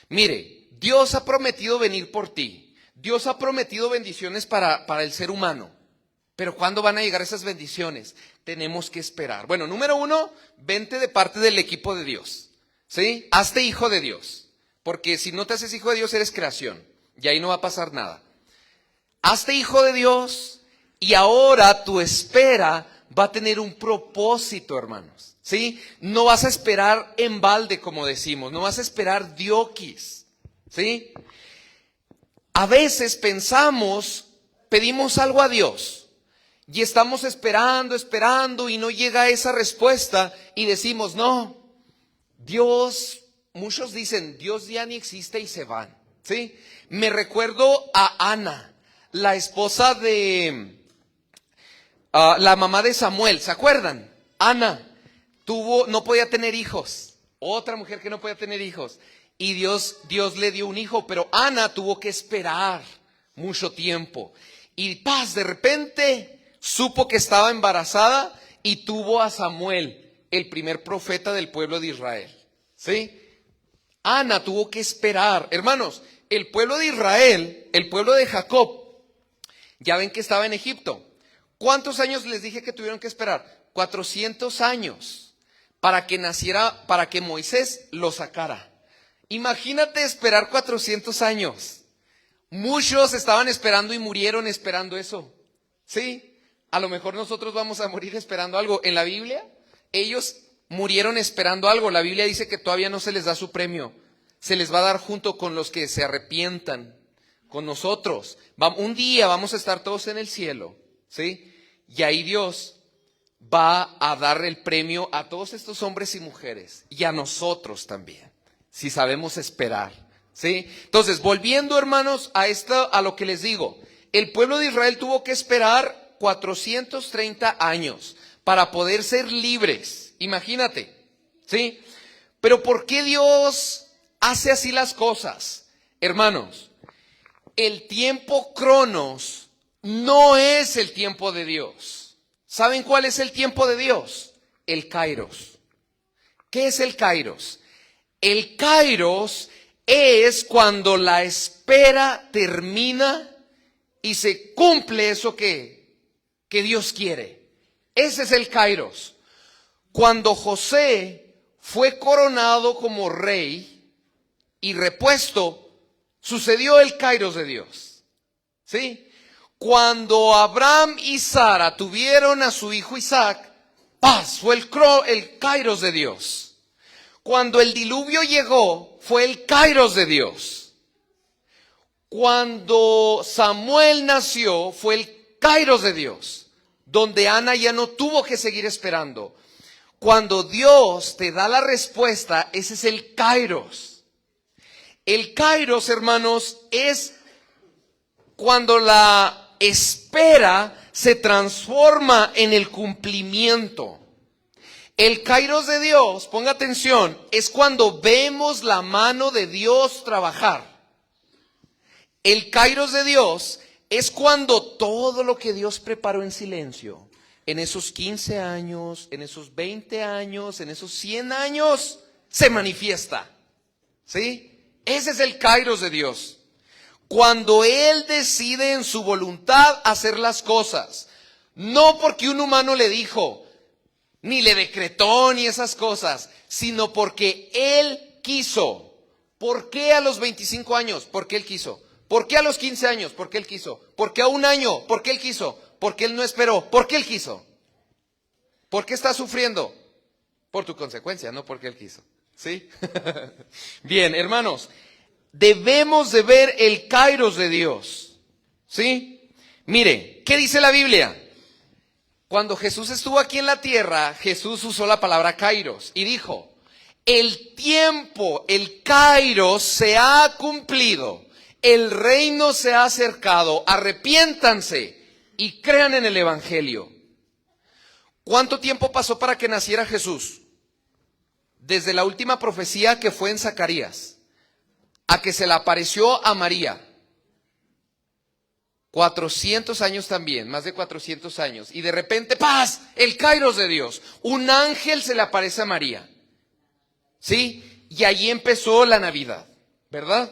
Mire, Dios ha prometido venir por ti. Dios ha prometido bendiciones para el ser humano. Pero ¿cuándo van a llegar esas bendiciones? Tenemos que esperar. Bueno, número 1, vente de parte del equipo de Dios. ¿Sí? Hazte hijo de Dios. Porque si no te haces hijo de Dios, eres creación. Y ahí no va a pasar nada. Hazte hijo de Dios y ahora tu espera va a tener un propósito, hermanos. ¿Sí? No vas a esperar en balde, como decimos. No vas a esperar dioquis. ¿Sí? A veces pedimos algo a Dios y estamos esperando y no llega esa respuesta y decimos, no, Dios, muchos dicen, Dios ya ni existe y se van. ¿Sí? Me recuerdo a Ana, la esposa de la mamá de Samuel, ¿se acuerdan? Ana no podía tener hijos, otra mujer que no podía tener hijos, y Dios le dio un hijo, pero Ana tuvo que esperar mucho tiempo, y de repente supo que estaba embarazada y tuvo a Samuel, el primer profeta del pueblo de Israel, ¿sí? Ana tuvo que esperar, hermanos, el pueblo de Israel, el pueblo de Jacob, ya ven que estaba en Egipto. ¿Cuántos años les dije que tuvieron que esperar? 400 años para que naciera, para que Moisés lo sacara. Imagínate esperar 400 años. Muchos estaban esperando y murieron esperando eso. ¿Sí? A lo mejor nosotros vamos a morir esperando algo. En la Biblia, ellos murieron esperando algo. La Biblia dice que todavía no se les da su premio. Se les va a dar junto con los que se arrepientan, con nosotros. Un día vamos a estar todos en el cielo, ¿sí? Y ahí Dios va a dar el premio a todos estos hombres y mujeres y a nosotros también, si sabemos esperar, ¿sí? Entonces, volviendo, hermanos, a lo que les digo, el pueblo de Israel tuvo que esperar 430 años para poder ser libres, imagínate, ¿sí? Pero ¿por qué Dios hace así las cosas? Hermanos, el tiempo cronos no es el tiempo de Dios. ¿Saben cuál es el tiempo de Dios? El kairos. ¿Qué es el kairos? El kairos es cuando la espera termina y se cumple eso que Dios quiere. Ese es el kairos. Cuando José fue coronado como rey y repuesto, sucedió el kairos de Dios. ¿Sí? Cuando Abraham y Sara tuvieron a su hijo Isaac, fue el kairos de Dios. Cuando el diluvio llegó, fue el kairos de Dios. Cuando Samuel nació, fue el kairos de Dios, donde Ana ya no tuvo que seguir esperando. Cuando Dios te da la respuesta, ese es el kairos. El kairos, hermanos, es cuando la espera se transforma en el cumplimiento. El kairos de Dios, ponga atención, es cuando vemos la mano de Dios trabajar. El kairos de Dios es cuando todo lo que Dios preparó en silencio, en esos 15 años, en esos 20 años, en esos 100 años, se manifiesta. ¿Sí? Ese es el kairos de Dios. Cuando Él decide en su voluntad hacer las cosas, no porque un humano le dijo, ni le decretó, ni esas cosas, sino porque Él quiso. ¿Por qué a los 25 años? Porque Él quiso. ¿Por qué a los 15 años? Porque Él quiso. ¿Por qué a un año? Porque Él quiso. Porque Él no esperó. Porque Él quiso. ¿Por qué estás sufriendo? Por tu consecuencia, no porque Él quiso. ¿Sí? Bien, hermanos, debemos de ver el kairos de Dios. ¿Sí? Mire, ¿qué dice la Biblia? Cuando Jesús estuvo aquí en la tierra, Jesús usó la palabra kairos y dijo, el tiempo, el kairos se ha cumplido, el reino se ha acercado, arrepiéntanse y crean en el evangelio. ¿Cuánto tiempo pasó para que naciera Jesús? Desde la última profecía que fue en Zacarías, a que se le apareció a María. 400 años también, más de 400 años. Y de repente, ¡paz! El Kairos de Dios. Un ángel se le aparece a María. ¿Sí? Y allí empezó la Navidad, ¿verdad?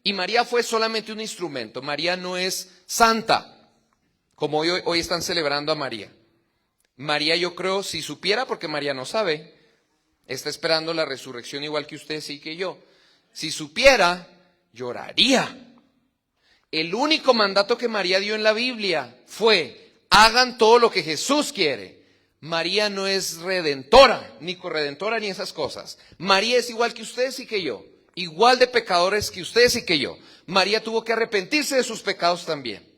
Y María fue solamente un instrumento. María no es santa, como hoy están celebrando a María. María, yo creo, si supiera, porque María no sabe, está esperando la resurrección igual que usted y que yo. Si supiera, lloraría. El único mandato que María dio en la Biblia fue: hagan todo lo que Jesús quiere. María no es redentora, ni corredentora, ni esas cosas. María es igual que ustedes y que yo, igual de pecadores que ustedes y que yo. María tuvo que arrepentirse de sus pecados también.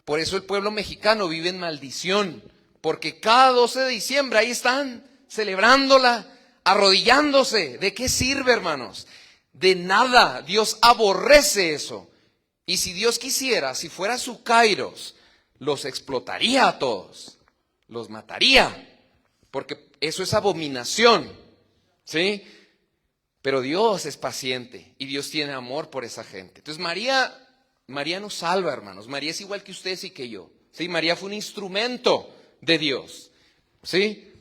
Por eso el pueblo mexicano vive en maldición, porque cada 12 de diciembre ahí están, celebrándola, arrodillándose. ¿De qué sirve, hermanos? De nada. Dios aborrece eso. Y si Dios quisiera, si fuera su Kairos, los explotaría a todos, los mataría, porque eso es abominación, ¿sí? Pero Dios es paciente y Dios tiene amor por esa gente. Entonces María nos salva, hermanos. María es igual que ustedes y que yo, ¿sí? María fue un instrumento de Dios, ¿sí?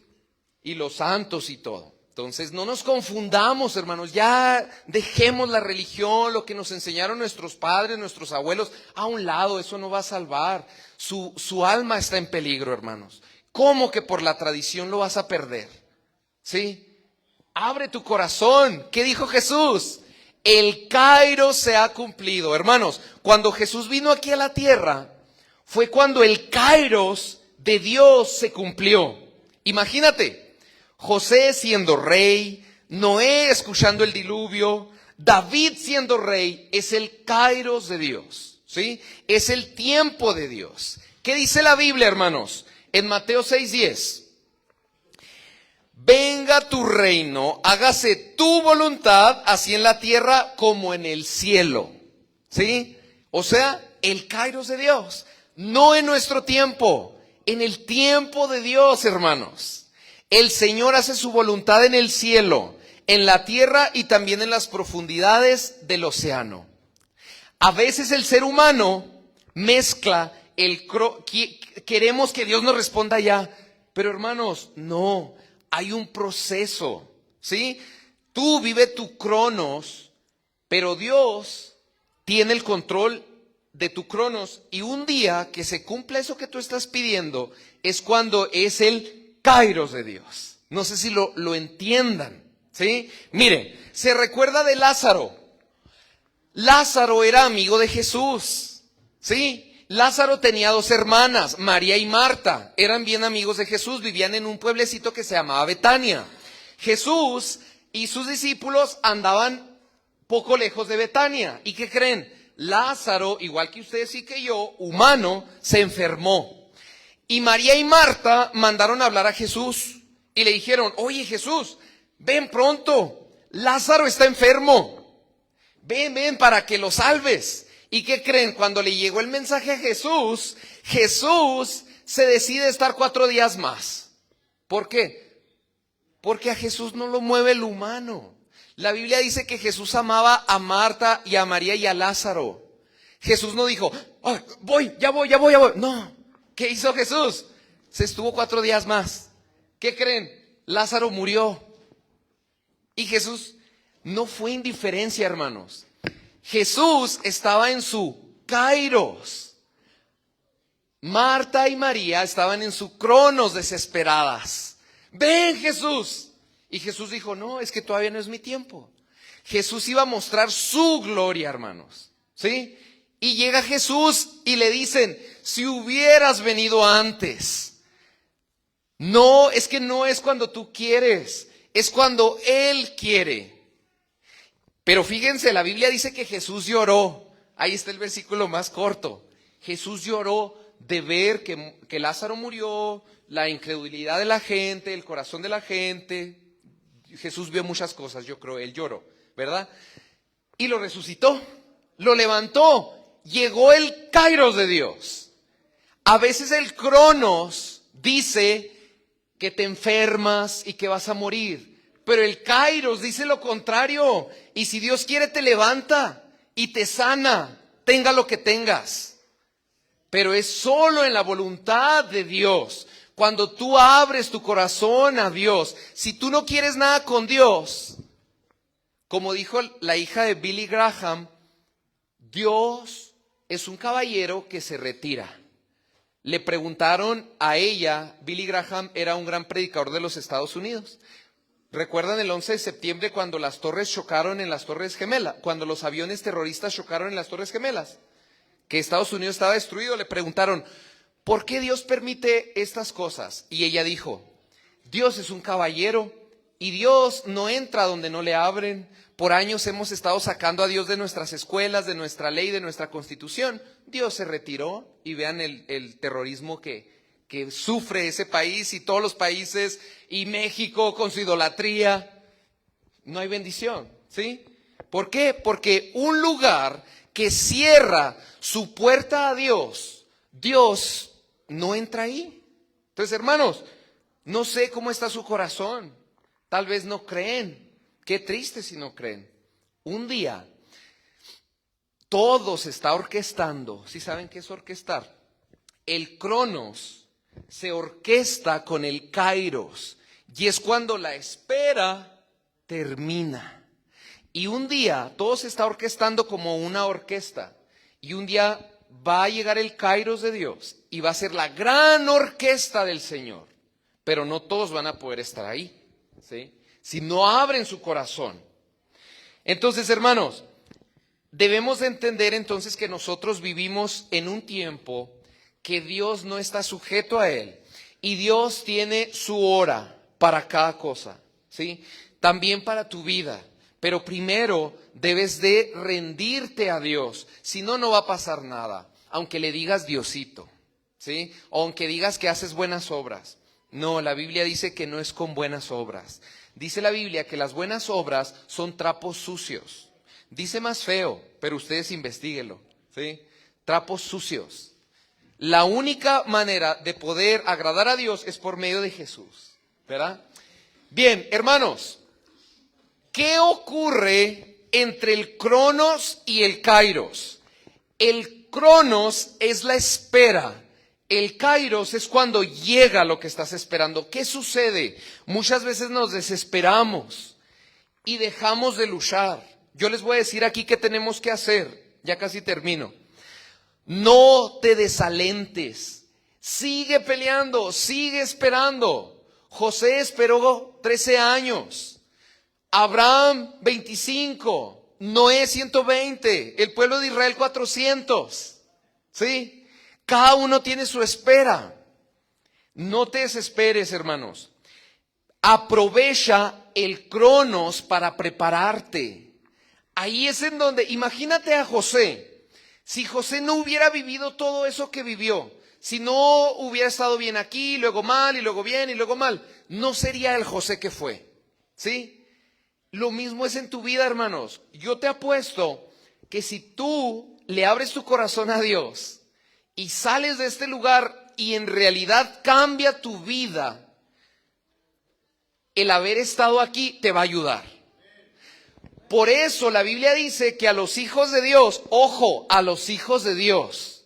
Y los santos y todo. Entonces no nos confundamos, hermanos, ya dejemos la religión, lo que nos enseñaron nuestros padres, nuestros abuelos, a un lado. Eso no va a salvar. Su alma está en peligro, hermanos. ¿Cómo que por la tradición lo vas a perder? ¿Sí? Abre tu corazón. ¿Qué dijo Jesús? El Kairos se ha cumplido. Hermanos, cuando Jesús vino aquí a la tierra, fue cuando el Kairos de Dios se cumplió. Imagínate. José siendo rey, Noé escuchando el diluvio, David siendo rey, es el Kairos de Dios, ¿sí? Es el tiempo de Dios. ¿Qué dice la Biblia, hermanos? En Mateo 6:10. Venga tu reino, hágase tu voluntad, así en la tierra como en el cielo, ¿sí? O sea, el Kairos de Dios, no en nuestro tiempo, en el tiempo de Dios, hermanos. El Señor hace su voluntad en el cielo, en la tierra y también en las profundidades del océano. A veces el ser humano mezcla queremos que Dios nos responda ya, pero hermanos, no, hay un proceso, ¿sí? Tú vive tu cronos, pero Dios tiene el control de tu cronos, y un día que se cumpla eso que tú estás pidiendo es cuando es el Kairos de Dios. No sé si lo entiendan, ¿sí? Mire, se recuerda de Lázaro. Lázaro era amigo de Jesús, ¿sí? Lázaro tenía 2 hermanas, María y Marta. Eran bien amigos de Jesús, vivían en un pueblecito que se llamaba Betania. Jesús y sus discípulos andaban poco lejos de Betania. ¿Y qué creen? Lázaro, igual que ustedes y que yo, humano, se enfermó. Y María y Marta mandaron a hablar a Jesús y le dijeron: oye Jesús, ven pronto, Lázaro está enfermo, ven para que lo salves. ¿Y qué creen? Cuando le llegó el mensaje a Jesús, Jesús se decide estar 4 días más. ¿Por qué? Porque a Jesús no lo mueve el humano. La Biblia dice que Jesús amaba a Marta y a María y a Lázaro. Jesús no dijo: oh, ya voy. No. ¿Qué hizo Jesús? Se estuvo 4 días más. ¿Qué creen? Lázaro murió. Y Jesús no fue indiferencia, hermanos. Jesús estaba en su Kairos. Marta y María estaban en su cronos, desesperadas. Ven, Jesús. Y Jesús dijo: no, es que todavía no es mi tiempo. Jesús iba a mostrar su gloria, hermanos, ¿sí? Y llega Jesús y le dicen: si hubieras venido antes. No, es que no es cuando tú quieres, es cuando Él quiere. Pero fíjense, la Biblia dice que Jesús lloró. Ahí está el versículo más corto. Jesús lloró de ver que Lázaro murió, la incredulidad de la gente, el corazón de la gente. Jesús vio muchas cosas, yo creo, Él lloró, ¿verdad? Y lo resucitó, lo levantó. Llegó el Kairos de Dios. A veces el Cronos dice que te enfermas y que vas a morir, pero el Kairos dice lo contrario. Y si Dios quiere, te levanta y te sana, tenga lo que tengas. pero es solo en la voluntad de Dios. Cuando tú abres tu corazón a Dios, si tú no quieres nada con Dios, como dijo la hija de Billy Graham, Dios es un caballero que se retira. Le preguntaron a ella, Billy Graham era un gran predicador de los Estados Unidos. ¿Recuerdan el 11 de septiembre cuando las torres chocaron en las Torres Gemelas? Cuando los aviones terroristas chocaron en las Torres Gemelas, que Estados Unidos estaba destruido. Le preguntaron, ¿por qué Dios permite estas cosas? Y ella dijo, Dios es un caballero y Dios no entra donde no le abren. Por años hemos estado sacando a Dios de nuestras escuelas, de nuestra ley, de nuestra constitución. Dios se retiró y vean el terrorismo que sufre ese país y todos los países y México con su idolatría. No hay bendición, ¿sí? ¿Por qué? Porque un lugar que cierra su puerta a Dios, Dios no entra ahí. Entonces, hermanos, no sé cómo está su corazón. Tal vez no creen. Qué triste si no creen. Un día, todo se está orquestando. ¿Sí saben qué es orquestar? El Cronos se orquesta con el Kairos. Y es cuando la espera termina. Y un día, todo se está orquestando como una orquesta. Y un día va a llegar el Kairos de Dios. Y va a ser la gran orquesta del Señor. Pero no todos van a poder estar ahí, ¿sí? Si no abren su corazón. Entonces, hermanos, debemos de entender entonces que nosotros vivimos en un tiempo que Dios no está sujeto a él. Y Dios tiene su hora para cada cosa, ¿sí? También para tu vida. Pero primero debes de rendirte a Dios. Si no, no va a pasar nada. Aunque le digas Diosito, ¿sí? O aunque digas que haces buenas obras. No, la Biblia dice que no es con buenas obras. Dice la Biblia que las buenas obras son trapos sucios. Dice más feo, pero ustedes investíguenlo, ¿sí? Trapos sucios. La única manera de poder agradar a Dios es por medio de Jesús, ¿verdad? Bien, hermanos, ¿qué ocurre entre el Cronos y el Kairos? El Cronos es la espera. El Kairos es cuando llega lo que estás esperando. ¿Qué sucede? Muchas veces nos desesperamos y dejamos de luchar. Yo les voy a decir aquí qué tenemos que hacer. Ya casi termino. No te desalentes. Sigue peleando, sigue esperando. José esperó 13 años. Abraham 25. Noé 120. El pueblo de Israel 400. ¿Sí? Cada uno tiene su espera. No te desesperes, hermanos. Aprovecha el Cronos para prepararte. Ahí es en donde, imagínate a José. Si José no hubiera vivido todo eso que vivió, si no hubiera estado bien aquí, luego mal, y luego bien, y luego mal, no sería el José que fue. ¿Sí? Lo mismo es en tu vida, hermanos. Yo te apuesto que si tú le abres tu corazón a Dios, y sales de este lugar y en realidad cambia tu vida, el haber estado aquí te va a ayudar. Por eso la Biblia dice que a los hijos de Dios, ojo, a los hijos de Dios,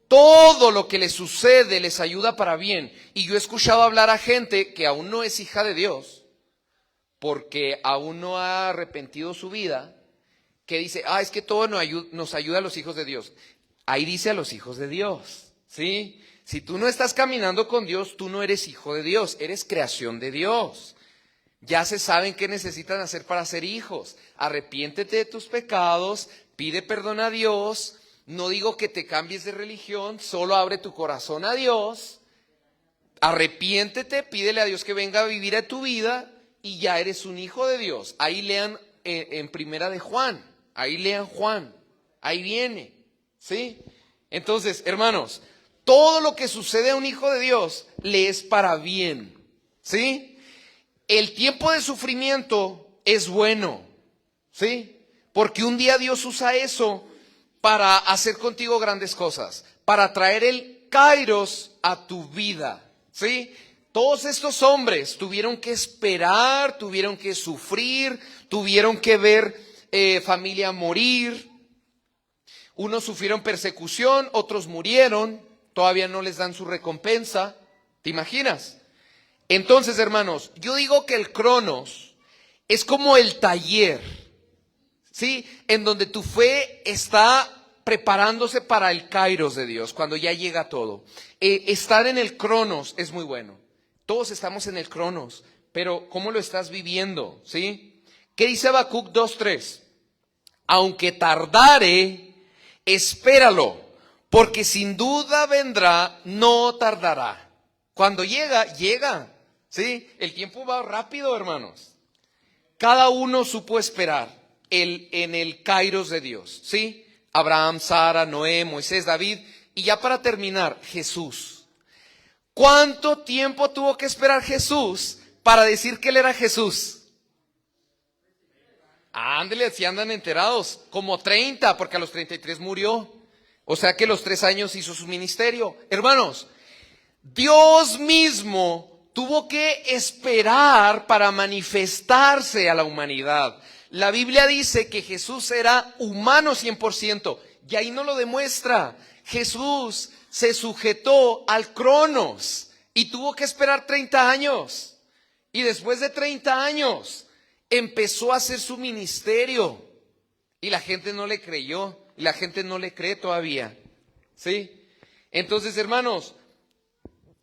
todo lo que les sucede les ayuda para bien. Y yo he escuchado hablar a gente que aún no es hija de Dios, porque aún no ha arrepentido su vida, que dice, es que todo nos ayuda a los hijos de Dios. Ahí dice a los hijos de Dios, ¿sí? Si tú no estás caminando con Dios, tú no eres hijo de Dios, eres creación de Dios. Ya se saben qué necesitan hacer para ser hijos. Arrepiéntete de tus pecados, pide perdón a Dios. No digo que te cambies de religión, solo abre tu corazón a Dios. Arrepiéntete, pídele a Dios que venga a vivir a tu vida y ya eres un hijo de Dios. Ahí lean en primera de Juan, ahí lean Juan, ahí viene. ¿Sí? Entonces, hermanos, todo lo que sucede a un hijo de Dios le es para bien. ¿Sí? El tiempo de sufrimiento es bueno. ¿Sí? Porque un día Dios usa eso para hacer contigo grandes cosas, para traer el Kairos a tu vida. ¿Sí? Todos estos hombres tuvieron que esperar, tuvieron que sufrir, tuvieron que ver familia morir. Unos sufrieron persecución, otros murieron, todavía no les dan su recompensa. ¿Te imaginas? Entonces, hermanos, yo digo que el Cronos es como el taller, ¿sí? En donde tu fe está preparándose para el Kairos de Dios, cuando ya llega todo. Estar en el Cronos es muy bueno. Todos estamos en el Cronos, pero ¿cómo lo estás viviendo? ¿Sí? ¿Qué dice Habacuc 2:3? Aunque tardare, espéralo, porque sin duda vendrá, no tardará. Cuando llega, llega. ¿Sí? El tiempo va rápido, hermanos. Cada uno supo esperar en el Kairos de Dios. ¿Sí? Abraham, Sara, Noé, Moisés, David. Y ya para terminar, Jesús. ¿Cuánto tiempo tuvo que esperar Jesús para decir que él era Jesús? Ándele, si andan enterados, como 30, porque a los 33 murió. O sea que los 3 años hizo su ministerio. Hermanos, Dios mismo tuvo que esperar para manifestarse a la humanidad. La Biblia dice que Jesús era humano 100%, y ahí no lo demuestra. Jesús se sujetó al Cronos y tuvo que esperar 30 años. Y después de 30 años empezó a hacer su ministerio. Y la gente no le creyó. Y la gente no le cree todavía. ¿Sí? Entonces, hermanos,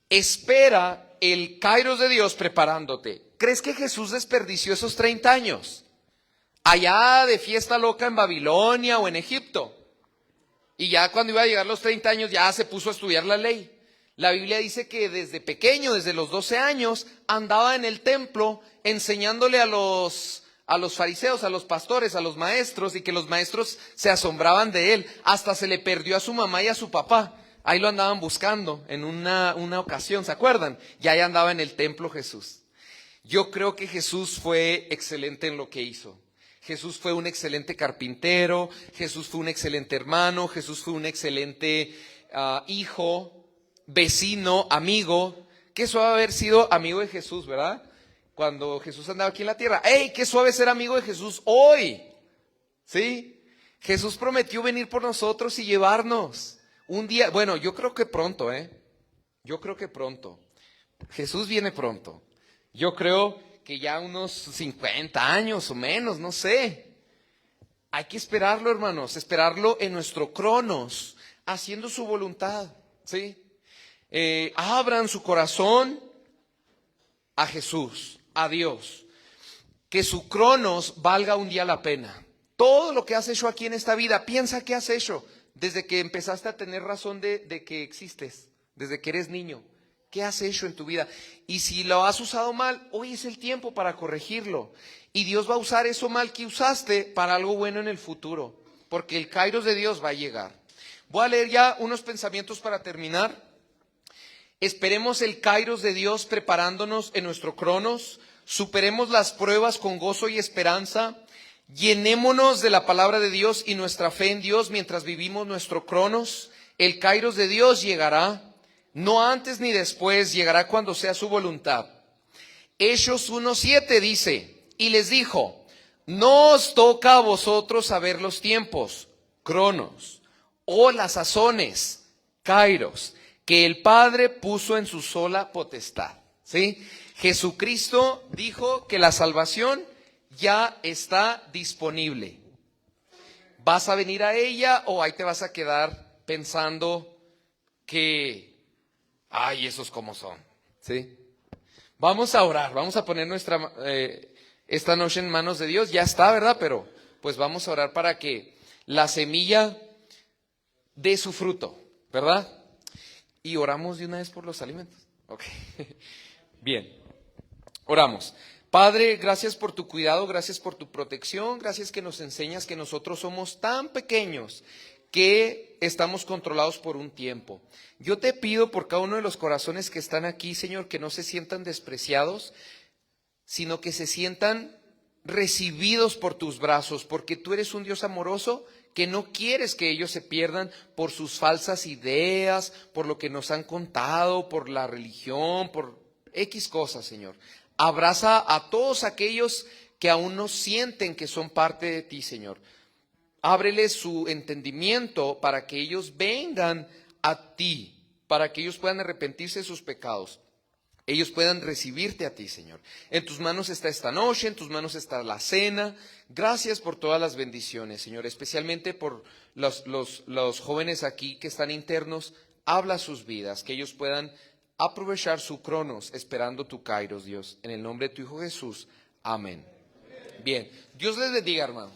espera el Kairos de Dios preparándote. ¿Crees que Jesús desperdició esos 30 años? Allá de fiesta loca en Babilonia o en Egipto. Y ya cuando iba a llegar los 30 años ya se puso a estudiar la ley. La Biblia dice que desde pequeño, desde los 12 años, andaba en el templo enseñándole a los fariseos, a los pastores, a los maestros, y que los maestros se asombraban de él. Hasta se le perdió a su mamá y a su papá. Ahí lo andaban buscando en una ocasión, ¿se acuerdan? Y ahí andaba en el templo Jesús. Yo creo que Jesús fue excelente en lo que hizo. Jesús fue un excelente carpintero, Jesús fue un excelente hermano, Jesús fue un excelente hijo, vecino, amigo. Qué suave haber sido amigo de Jesús, ¿verdad? Cuando Jesús andaba aquí en la tierra. ¡Ey, qué suave ser amigo de Jesús hoy! ¿Sí? Jesús prometió venir por nosotros y llevarnos. Un día, bueno, yo creo que pronto, Yo creo que pronto. Jesús viene pronto. Yo creo que ya unos 50 años o menos, no sé. Hay que esperarlo, hermanos, esperarlo en nuestro Cronos, haciendo su voluntad, ¿sí? Abran su corazón a Jesús, a Dios. Que su Cronos valga un día la pena. Todo lo que has hecho aquí en esta vida, piensa qué has hecho desde que empezaste a tener razón de que existes, desde que eres niño. ¿Qué has hecho en tu vida? Y si lo has usado mal, hoy es el tiempo para corregirlo. Y Dios va a usar eso mal que usaste para algo bueno en el futuro, porque el Kairos de Dios va a llegar. Voy a leer ya unos pensamientos para terminar. Esperemos el Kairos de Dios preparándonos en nuestro Cronos. Superemos las pruebas con gozo y esperanza. Llenémonos de la palabra de Dios y nuestra fe en Dios mientras vivimos nuestro Cronos. El Kairos de Dios llegará. No antes ni después, llegará cuando sea su voluntad. Hechos 1:7 dice, y les dijo, no os toca a vosotros saber los tiempos, Cronos, o las sazones, Kairos, que el Padre puso en su sola potestad. ¿Sí? Jesucristo dijo que la salvación ya está disponible. ¿Vas a venir a ella o ahí te vas a quedar pensando que ay, esos como son? ¿Sí? Vamos a orar, vamos a poner esta noche en manos de Dios. Ya está, ¿verdad? Pero pues vamos a orar para que la semilla dé su fruto, ¿verdad? Y oramos de una vez por los alimentos. Ok. Bien, oramos. Padre, gracias por tu cuidado, gracias por tu protección, gracias que nos enseñas que nosotros somos tan pequeños que estamos controlados por un tiempo. Yo te pido por cada uno de los corazones que están aquí, Señor, que no se sientan despreciados, sino que se sientan recibidos por tus brazos, porque tú eres un Dios amoroso que no quieres que ellos se pierdan por sus falsas ideas, por lo que nos han contado, por la religión, por X cosas, Señor. Abraza a todos aquellos que aún no sienten que son parte de ti, Señor. ábreles su entendimiento para que ellos vengan a ti, para que ellos puedan arrepentirse de sus pecados. Ellos puedan recibirte a ti, Señor. En tus manos está esta noche, en tus manos está la cena. Gracias por todas las bendiciones, Señor, especialmente por los jóvenes aquí que están internos. Habla sus vidas, que ellos puedan aprovechar su cronos esperando tu kairos, Dios. En el nombre de tu Hijo Jesús. Amén. Bien, Dios les bendiga, hermanos.